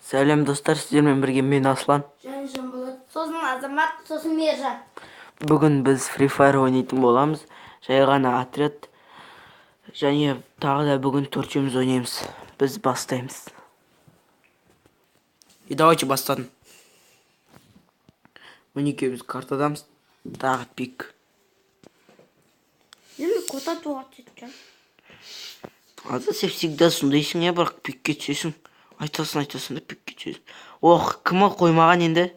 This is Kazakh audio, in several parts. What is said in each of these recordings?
Сәлем достар, сіздермен бірге мен Аслан. Және Жанболат. Сосын Азамат, сосын Мержан. Бүгін біз Free Fire ойнайтын боламыз. Жай ғана отряд. Және тағы да бүгін төртеуміз ойнаймыз. Біз бастаймыз. И давайте бастадым. Екеуміз картадамыз. Тағы пик. Неме кота туат жеткен? Аза сен всегда сондайсың я, бірақ пикке түсесің. Айтасың да пикке түсесің. Ох, кім қоймаған енді?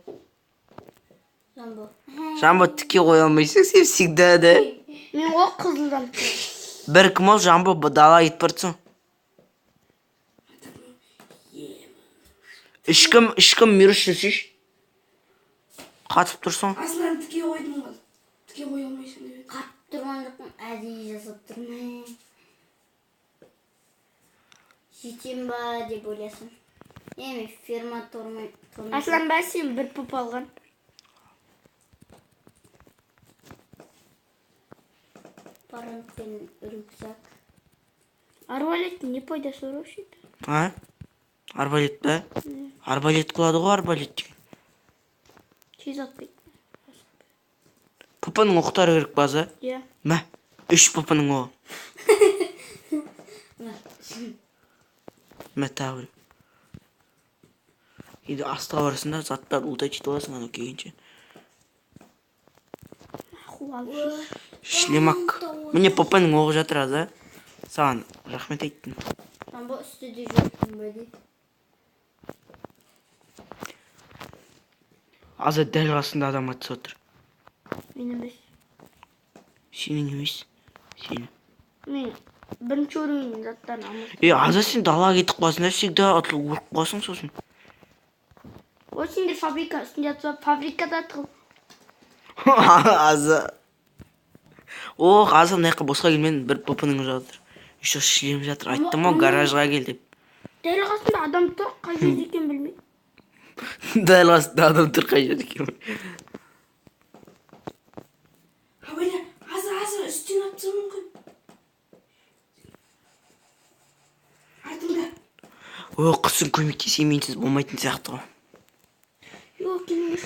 Жанбол. Жамбо тіке қоя алмайсың, сен всегда да. Мен оқ қызылдан. Бір кім ол Жамбо дала кетіп бартсың. Ішкім мирус жүрсеш. Қатып тұрсың. Аслан тіке қойдың ғой. Тіке қоя алмайсың деп. Қатып тұрған жоқпын, әдейі жасап тұрмын. Жетем ба деп ойласын. Еме, ферма тұрмай. Аслан ба сен бір пұп алған. Паранг пен рюкзак. Арбалет не пайдасы бар вообще? А? Арбалет па? Арбалет қылады ғой, арбалет деген. Тез атпайды. Пұпының оқтары керек база. Иә. Мә, 3 пұпының оғы. Мә, тағы. Енді астыға барысында заттар ұлтай жетіп аласың ана келгенше. Шлемак. Міне пұпының оғы жатыр аза. Саған рахмет айттым. Жамбо үстіде жүрмін бәді. Аза дәл қасында адам атса отыр. Мен емес. Сенің емес. Сені. Мен бірінші өрейін заттарын алмастым. Аза сен дала кетіп қаласың, всегда атылып ұрып қаласың сосын. О, сендер фабрика үстінде атса, фабрикада атыл. Аза. Ох, Аза мынаяққа босқа келмен, бір пұпының жатыр. Еще шлем жатыр. Айттым ау, гаражға кел деп. Дәл қасында адам тұр, қай жерде екен білмей. Дәл қасында адам тұр, қай жерде екен. Абайла, аза үстен атса мүмкін. Артында. О, қысың көмектесе менсіз болмайтын сияқты ғой. Жоқ, келмес.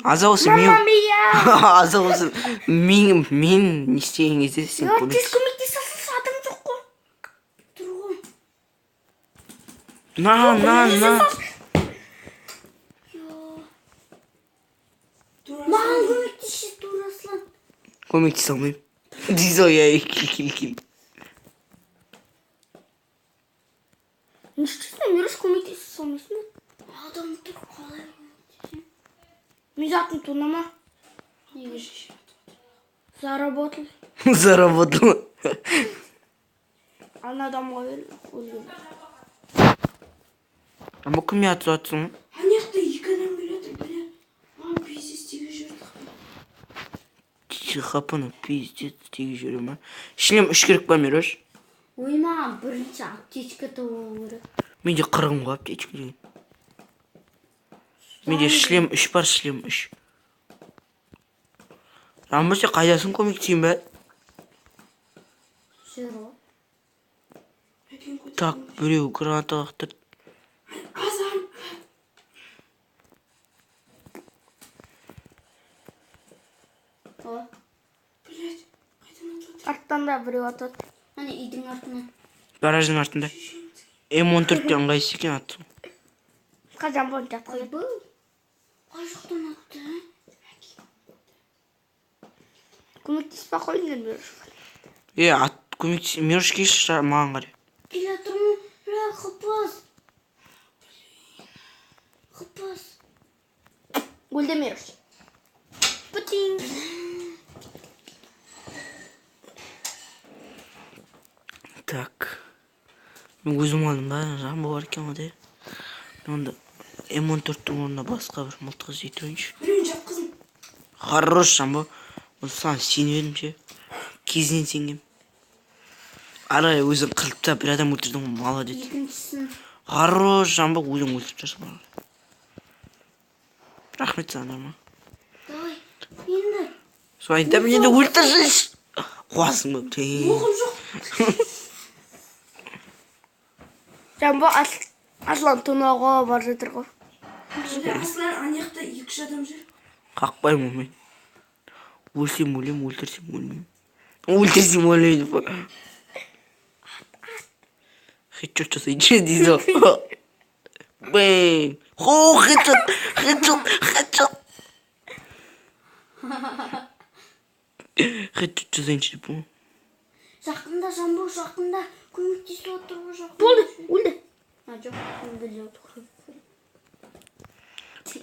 Аза осы мен... Мама мия! Аза осы мен не істеген кезде сен Тез көмектес. көмектесесіз, адам жоқ қой. Тұр ғой. На. Маған көмектесші, Тураслан. Көмектесе алмайым. Дейсі ой, кел. Не істейсің, мирус көмектесіз солмайсың ба? Адам тұр, қалай көмектесің? Мен затын тонама. Заработал. Заработал. Ана адамға өлген. А бұл кім ятып жатсың? Анаяқта екі адам келеді, бля. Маған пиздец тегі жүрді. Хапыны пиздец тегі жүре ма? Шлем 3 керек па, Мирос? Ой, маған бірінші аптечка табу керек. Менде қырғым ғой аптечка деген. Менде шлем 3 бар, шлем 3. Рамбо сен қайдасың, көмектесейін бә? Жүр ғой. Так, біреу граната лақтырды. Азан. О, Блядь, қайдан атады? арттан да біреу атады. Ане үйдің артынан. Гараждың артында. М14-те ыңғайсыз екен атсың. Қазан болып жатқызды. Қай жақтан атты? Көмектеспе қойыңдар бір. Көмектесейін. Мирос келші маған қарай. Келе тұрмын. Қыппас. Өлдемеріш. Путин. Так. Мен өзім алдым ба, Жамбо бар екен ғой. Онда М14-тің орнына басқа бір мылтық іздей тұрайыншы. Біреуін жатқызын. Хорош, Жамбо. Ол саған сеніп едім ше. Кезінен сенгем. Арай өзің қылыпта бір адам өлтірдің, молодец. Екіншісін. Хорош, Жамбо, өзің өлтіріп тұрсың. Рахмет саған, Жамбо. Давай, енді. Солай да мен енді өлтірсіз. Қуасың ба? Оғым жоқ. Жамбо Аслан тонауға бар жатыр ғой. Aslan anyaqda 2 adam жүр. Қақпаймын мен. Өлсем өлем, өлтірсем өлмеймін. Өлтірсем өлмейді. Хедшот жасайыншы дейді ғой. Бэм. Хедшот, хедшот, хедшот. Хедшот жасайыншы деп бұл. Жақында жамбыл, жақында көмектесіп отыр ғой жақында. Болды, өлді. Жоқ, өлді жоқ.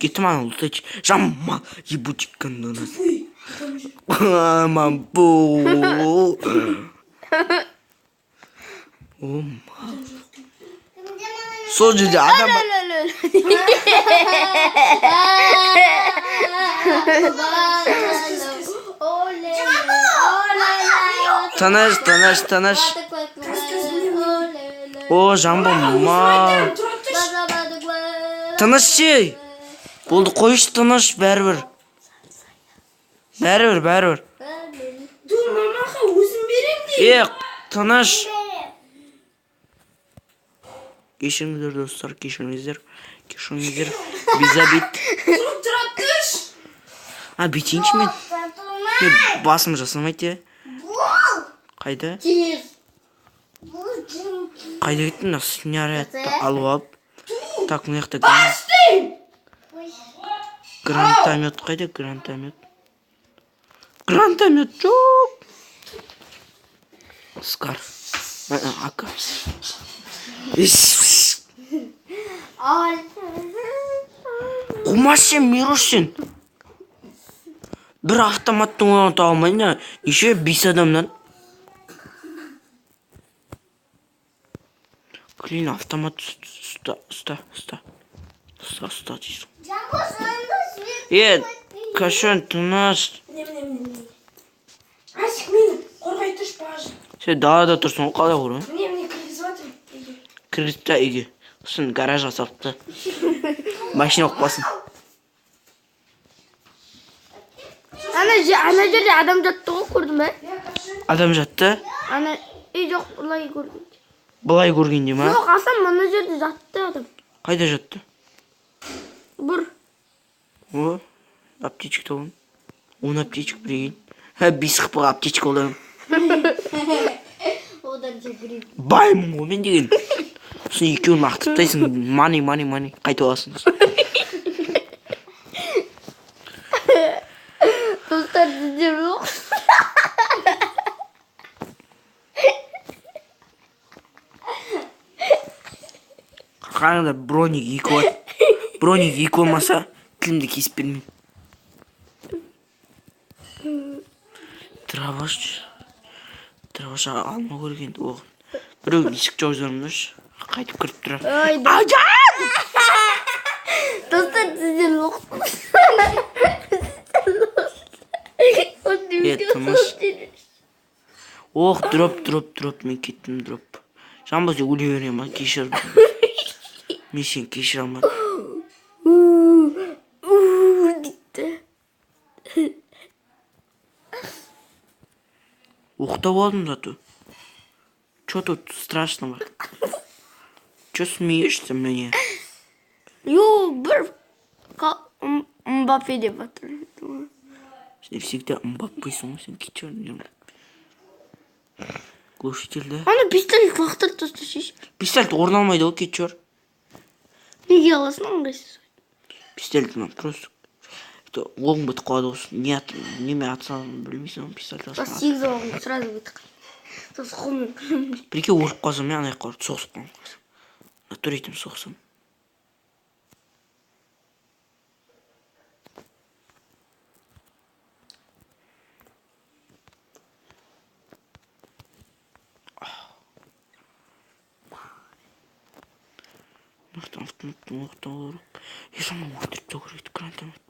Кетім ана ұлтайчы. Жамма, ебучий гандонас. Uy, adam жүр. Мамбу. Сол жерде адам бар. Танаш, танаш, танаш. О, жамбыл, мал. Танаш ше. Болды, қойшы танаш, бәрібір. Бәрібір. Dur mamaға өзім берем де. Танаш. Кешіріңіздер, достар, кешіріңіздер. Бизабит. Тұрып түш. Бүйтейінші мен. Басым жасамайды. Қайда? Қайда кеттің? Снарядты алып алып. Так, мына жақта гранатомет қайда? Гранатомет жоқ. Скар. Ака. Қумас сен, Мирош сен. Бір автоматтың оны тауылмайын, еще 5 адамнан. Клин, автомат ұста дейсің. Кашан, тынаш. Асик мені қорғай түш бажы. Сен далада тұрсың, қалай қорғай? Мені кіргізіп жатыр. Кіргізді үйге. Сосын гаражға салыпты. Машина оқпасын. Ана жерде адам жатты ғой, көрдің бе? Адам жатты? Ана, жоқ, бұлай көрген. Бұлай көргенде ма? Жоқ, Асан, мына жерде жатты адам. Қайда жатты? Бұр. О, аптечек табын. 10 аптечек біреген. 5 қыпыға аптечек оларым. Одан жегірейм. Баймын ғой мен деген. Сосын екеуін ақтыптайсың. Мани. Қайта аласың. Достар, сіздер жоқ. Қараңдар, броник 2 бар. Броник 2 болмаса, тілімді кесіп бермеймін. Траваш алма көргенді оғын. Біреу есік жауыз орындаш. Қайтып кіріп тұрар. Ажан! Достар, сіздер жоқ. Тыныш. Оқ, дроп. Мен кеттім, дроп. Жамбыз өле берем, ма, кешір. Мен сен кешір алмадым. Дитті. Уқтап алдым зато. Чё тут страшного? Чё смеешься мне? Бір Мбаппе деп атыр. Сен всегда Мбаппесің ғой, сен кетші. Глушительді. Ана пистолет лақтырып тасташы. Пистолет орын алмайды ғой, кетші. Неге аласың ыңғайсыз? Пистолетімен просто. Оғың бітіп қалады осы. Неме атсалын білмейсің, пистолет Бас асына. 8 оғың сразу бітіп қалды. Сосын қолмен. Бірке өліп қалсам, мен ана жаққа барып соғысып қалам. Натуретім соғысам. Автоматтың оларық. Жаман өтіріп төгіректі гранатомет.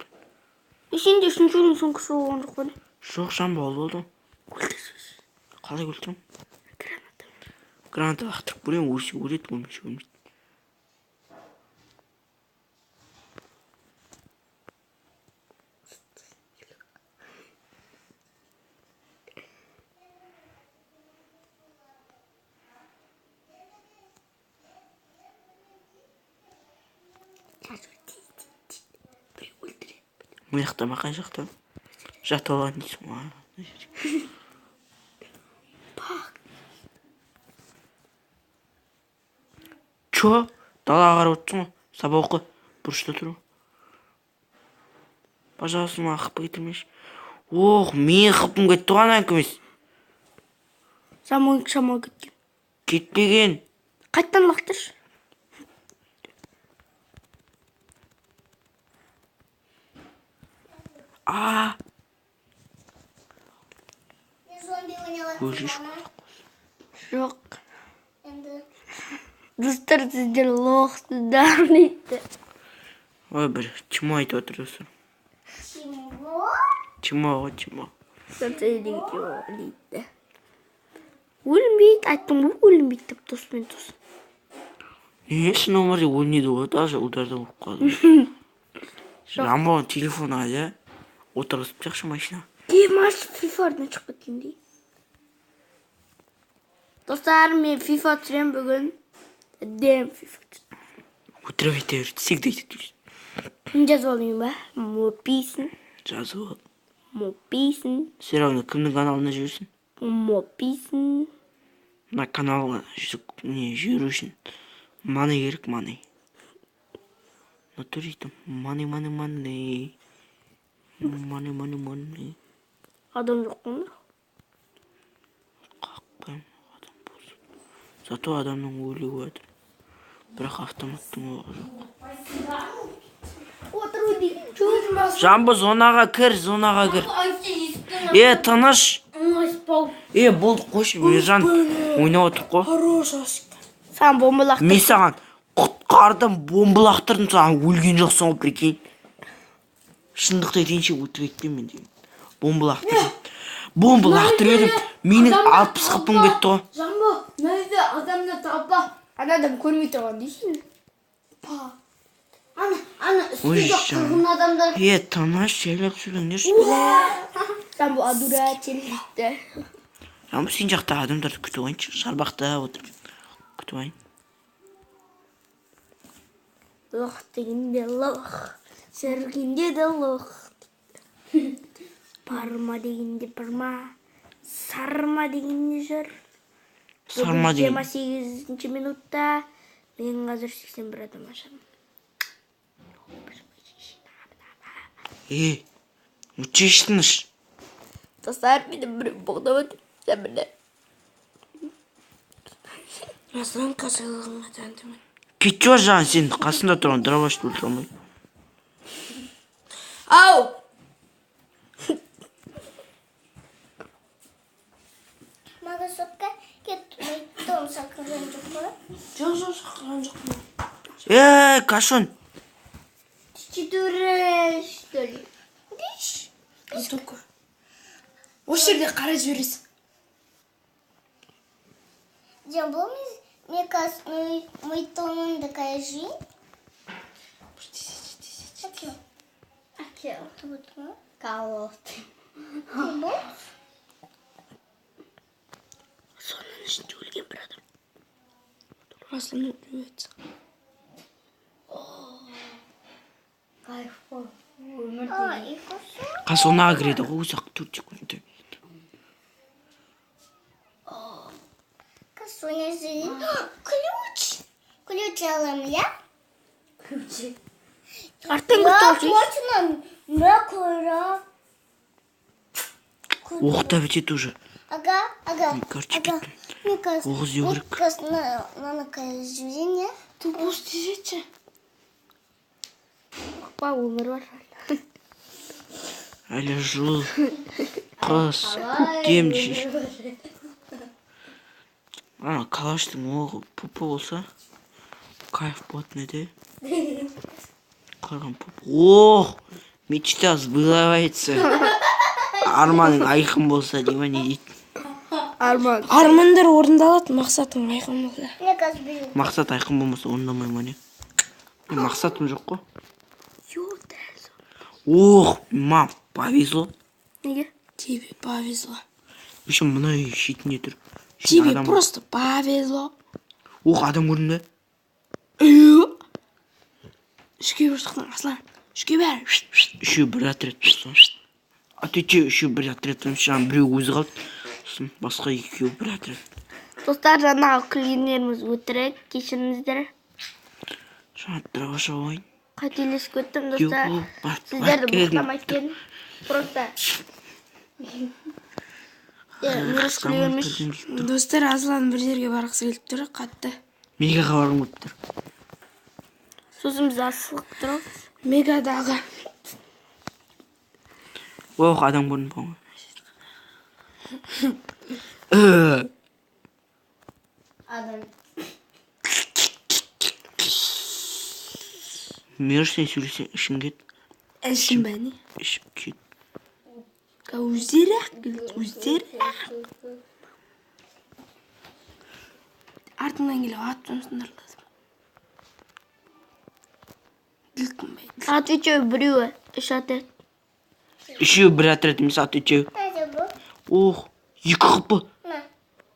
Сенде үшіншінің соңғысы болған жоқ қой. Жоқ, жамбы алып алдым. Қалай өлтірем? Граната лақтырып көрем, өледі, өлмейді. Мына жақта ма, қай жақта? Жатып алған дейсің ғой. Чо? Далаға қарап отырсың ғой. Сабақ оқы. Бұрышта тұру. Пожалуйста, маған қыпы кетірмеші. Ох, мен қыпым кетті ғой ана емес. Шамал кеткен. Кетпеген. Қайттан лақтыршы. Өлгеш. Жоқ. Достар, сіздер лоқсыздар дейді. Ой, бір, чимо айтып отыр достар. Чимо ғой, чимо. Дейді. Өлінбейді, айттым бұл өлінбейді деп доспен дос. Не, шын өмірде өлмейді ғой, даже удардан болып қалды. Жамбо телефон алды, отырғызып жақшы машина. Маш фифардан шығып кеткендей. Достар, мен фифа түсірем бүгін. Дем фифа түсірем. Отырып ете берді, всегда етеді. Жазып алайын ба? Мописін. Жазып ал. Мописін. Сен равно кімнің каналына жүрсің? Мописін. Мына каналға жүру үшін маны керек, маны. Натуре айтам, маны. Маны. Адам жоқ қоныр. Қақпайым, адам болсын. Зато адамның өлігі өтір. Бірақ автоматтың оғы жоқ. Отыру дейін. Жамбо, зонаға кір. Тыныш. Болды, қойшы, Мержан ойнап отыр қой. Хорош ашық. Саған бомба лақтыр. Мен саған құтқардым, бомба лақтырдым, саған өлген жоқсың ғой, прикинь. Шындықты айтайыншы, өтірік етпеймін мен деймін. Бомба лақтыр едім. Менің 60 қыпым кетті ғой. Жамбо, мына адамды тапа. Ана адам көрмей тұрған дейсің. Ана Ой, үстінде қырғын адамдар. Тыныш, жайлап сөйлеңдерші. Сен бұл адура телефонды. Жамбо, сен жақта адамдарды күтіп алайыншы. Шарбақта отырып. Күтіп алайын. Лох дегенде лох. Сергенде де лох. Парма дегенде парма. Сарма дегенде жыр. Сарма деген. 28 минутта. Мен қазір 81 адам ашамын. Мүчеш тыныш. Достар, мені бір боқтап өтіп. Сен білі. Жасырын қасылығыңа тәндімін. Кетші var жаңа сен қасында тұрған дровашты өлтіре алмай. Ау! Мага сотқа кетмей том сақырған жоқ па? Жоқ, шақырған жоқпын. Кашон. Четыре, что ли? Только. Осы жерде қарай жібересің. Джамбо, мне кажется, мой тон докажи. Aqui, ó. Tudo, calor. Bom? Соның ішінде өлген бір адам. Расында өледі. Кайфо. И хорошо. Қасонаға кіреді ғой, ұзақ 4 секунд. Косоня зелень. Ключ! Ключ алам я? Ключі. Артем готовый. Можно мракора. Оқта бітеді уже. Ага. Короче, Мне кажется, Оғыз еуірік. на наказание. Ты бос дезетші. Па өмір бар. Әлі жыл, қыз, көктем деші. Ана, калаштың оғы пупы болса, кайф болады не Қырған пупы. Мечта сбывается. Арманың айқын болса, дейма не дейді? Армандар орындалады, мақсатың айқын болса. Мақсат айқын болмаса, орындамай ма не? Мақсатым жоқ қой. Мам, повезло. Неге? Тебе повезло. Еще мұнай шетінде тұр. Тебе просто повезло. Адам көрдің бе? Ішке бір шықтың, Аслан. Үшке бер. Үшеу бір отряд болсын. Отвечаю, үшеу бір отряд. Жаңа біреу өзі қалды. Сосын басқа екеуі бір отряд. Достар, жаңағы күлгендеріміз өтірік. Кешіріңіздер. Жаңа драғаша ойын. Қателесіп кеттім, достар. бар. Сіздерді боқтамай келдім. Просто. Мирос күлгенмеш. Достар, Аслан бір жерге барғысы келіп тұр, қатты. Мегаға барғым келіп тұр. Сосын біз асығып тұрмыз. Мегадағы. Ох, адам көрініп қалған. Адам. Мирос сен сөйлесең ішің кет. Ішім бәне. Ішіп кет. Өздері артынан келіп аттың сындыр lazım. Отвечаю, біреуі. Үш отряд. Үшеу бір отряд емес, отвечаю. Ох, екі қыпы.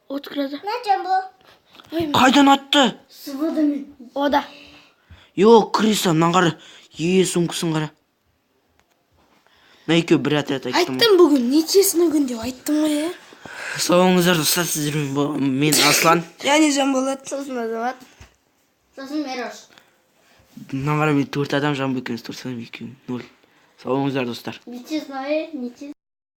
Открыто. Қайдан атты? С водами. Ода. Йо, Криса, мынаған қара. Сумкасын қара. Мына екеуі бір отряд айттым. Айттым бүгін, нечесін бүгін деп айттым ғой, е? Сауыңыздар достар, сіздермен мен Аслан. Және Жанболат. Сосын Азамат. Сосын Мирос. Мынаған қара мен 4 адам, Жамбо екеуміз 4 адам екеуі 0. Сауыңыздар достар. Не те знаю, не те